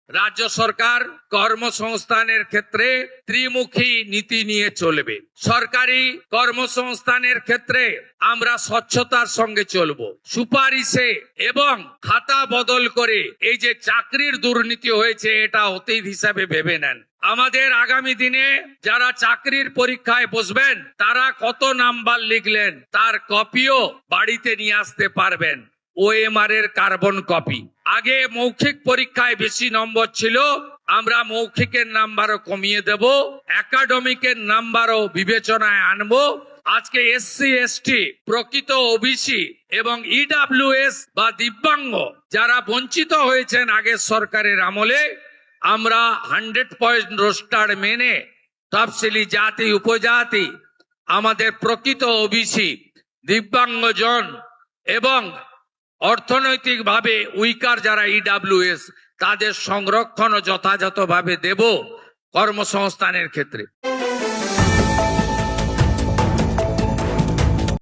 রাজ্য সরকার কর্মসংস্থানের ক্ষেত্রে ত্রিমুখী নীতি নিয়ে চলবে। সরকারি কর্মসংস্থানের ক্ষেত্রে আমরা স্বচ্ছতার সঙ্গে চলবো, সুপারিশে এবং খাতা বদল করে এই যে চাকরির দুর্নীতি হয়েছে এটা অতীত হিসাবে ভেবে নেন। আমাদের আগামী দিনে যারা চাকরির পরীক্ষায় বসবেন তারা কত নাম্বার লিখলেন তার কপিও বাড়িতে নিয়ে আসতে পারবেন, OMR এর কার্বন কপি। আগে মৌখিক পরীক্ষায় বেশি নম্বর ছিল, আমরা মৌখিকের নাম্বারও কমিয়ে দেব, একাডেমিকের নাম্বারও বিবেচনায় আনবো। আজকে SC ST, প্রকৃত OBC এবং EWS বা দিব্যাঙ্গ যারা বঞ্চিত হয়েছেন আগের সরকারের আমলে, আমরা 100% রোস্টার মেনে তফসিলি জাতি উপজাতি, আমাদের প্রকৃত OBC, দিব্যাঙ্গজন এবং অর্থনৈতিকভাবে উইকার যারা EWS তাদের সংরক্ষণ যথাযথভাবে দেব কর্মসংস্থানের ক্ষেত্রে।